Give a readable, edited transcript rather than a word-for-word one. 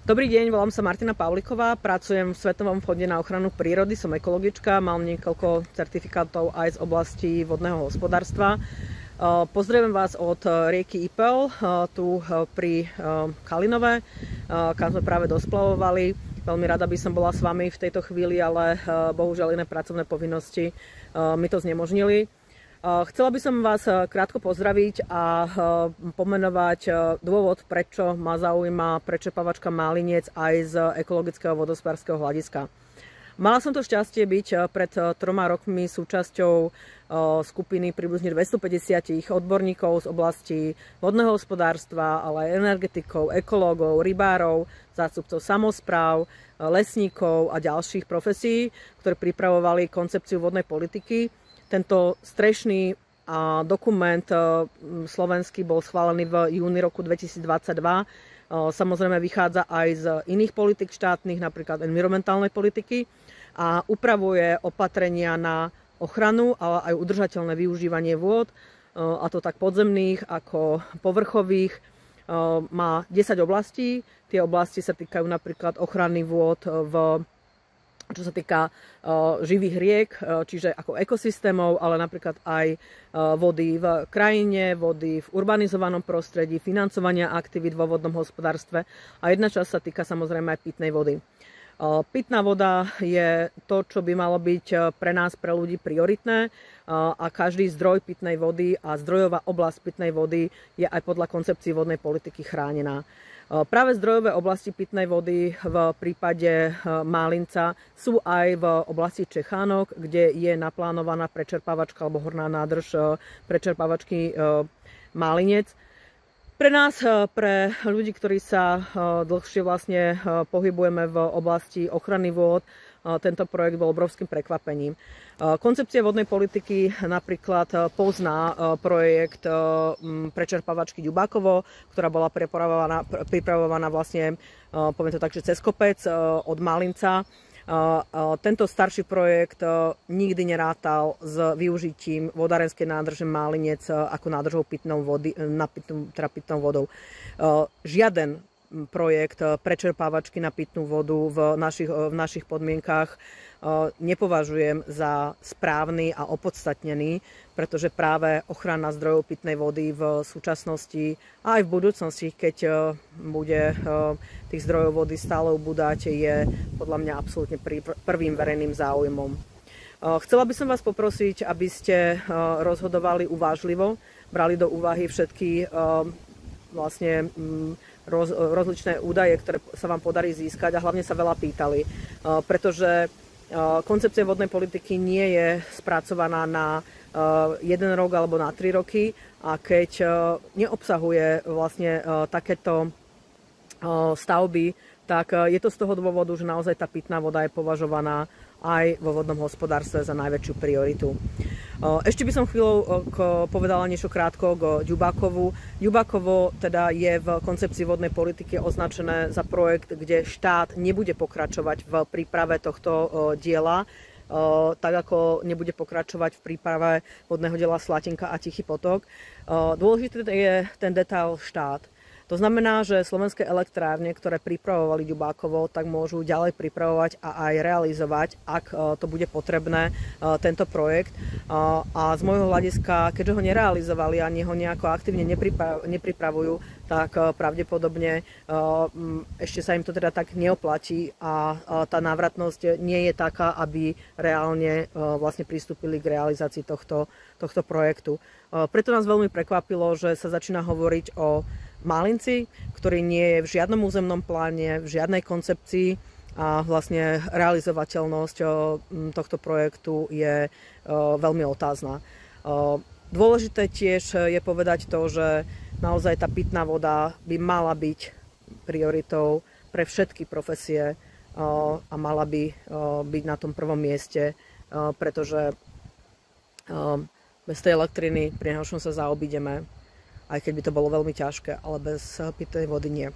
Dobrý deň, volám sa Martina Pavliková, pracujem v Svetovom fonde na ochranu prírody, som ekologička, mám niekoľko certifikátov aj z oblasti vodného hospodárstva. Pozdravujem vás od rieky Ipel, tu pri Kalinove, kam sme práve dosplavovali. Veľmi rada by som bola s vami v tejto chvíli, ale bohužiaľ iné pracovné povinnosti mi to znemožnili. Chcela by som vás krátko pozdraviť a pomenovať dôvod, prečo ma zaujíma prečerpávačka Málinec aj z ekologického vodohospodárskeho hľadiska. Mala som to šťastie byť pred 3 rokmi súčasťou skupiny približne 250 odborníkov z oblasti vodného hospodárstva, ale aj energetikov, ekológov, rybárov, zástupcov samospráv, lesníkov a ďalších profesí, ktorí pripravovali koncepciu vodnej politiky. Tento strešný dokument slovenský bol schválený v júni roku 2022. Samozrejme vychádza aj z iných politik štátnych, napríklad environmentálnej politiky, a upravuje opatrenia na ochranu, ale aj udržateľné využívanie vôd, a to tak podzemných ako povrchových. Má 10 oblastí. Tie oblasti sa týkajú napríklad ochrany vôd čo sa týka živých riek, čiže ako ekosystémov, ale napríklad aj vody v krajine, vody v urbanizovanom prostredí, financovania aktivít vo vodnom hospodárstve, a jedna časť sa týka samozrejme aj pitnej vody. Pitná voda je to, čo by malo byť pre nás, pre ľudí prioritné, a každý zdroj pitnej vody a zdrojová oblasť pitnej vody je aj podľa koncepcií vodnej politiky chránená. Práve zdrojové oblasti pitnej vody v prípade Málinca sú aj v oblasti Čechánok, kde je naplánovaná prečerpávačka alebo horná nádrž prečerpávačky Málinec. Pre nás, pre ľudí, ktorí sa dlhšie vlastne pohybujeme v oblasti ochrany vôd, tento projekt bol obrovským prekvapením. Koncepcia vodnej politiky napríklad pozná projekt prečerpávačky Ďubákovo, ktorá bola pripravovaná vlastne, poviem to tak, že cez kopec od Málinca. Tento starší projekt nikdy nerátal s využitím vodárenskej nádrže Málinec ako nádržou pitnou vodou. Žiaden projekt prečerpávačky na pitnú vodu v našich podmienkách nepovažujem za správny a opodstatnený, pretože práve ochrana zdrojov pitnej vody v súčasnosti a aj v budúcnosti, keď bude tých zdrojov vody stále ubúdať, je podľa mňa absolútne prvým verejným záujmom. Chcela by som vás poprosiť, aby ste rozhodovali uvážlivo, brali do úvahy všetky vlastne rozličné údaje, ktoré sa vám podarí získať, a hlavne sa veľa pýtali, pretože koncepcia vodnej politiky nie je spracovaná na 1 rok alebo na 3 roky, a keď neobsahuje vlastne takéto stavby, tak je to z toho dôvodu, že naozaj tá pitná voda je považovaná aj vo vodnom hospodárstve za najväčšiu prioritu. Ešte by som chvíľou povedala niečo krátko k Ďubákovu. Ďubákovo teda je v koncepcii vodnej politiky označené za projekt, kde štát nebude pokračovať v príprave tohto diela, tak ako nebude pokračovať v príprave vodného diela Slatinka a Tichý potok. Dôležitý je ten detail štát. To znamená, že slovenské elektrárne, ktoré pripravovali Ďubákovo, tak môžu ďalej pripravovať a aj realizovať, ak to bude potrebné, tento projekt. A z môjho hľadiska, keďže ho nerealizovali ani ho nejako aktívne nepripravujú, tak pravdepodobne ešte sa im to teda tak neoplatí a tá návratnosť nie je taká, aby reálne vlastne pristúpili k realizácii tohto projektu. Preto nás veľmi prekvapilo, že sa začína hovoriť o Málinci, ktorý nie je v žiadnom územnom pláne, v žiadnej koncepcii, a vlastne realizovateľnosť tohto projektu je veľmi otázna. Dôležité tiež je povedať to, že naozaj tá pitná voda by mala byť prioritou pre všetky profesie a mala by byť na tom prvom mieste, pretože bez tej elektriny pri najhoršom sa zaobídeme, aj keď by to bolo veľmi ťažké, ale bez pitnej vody nie.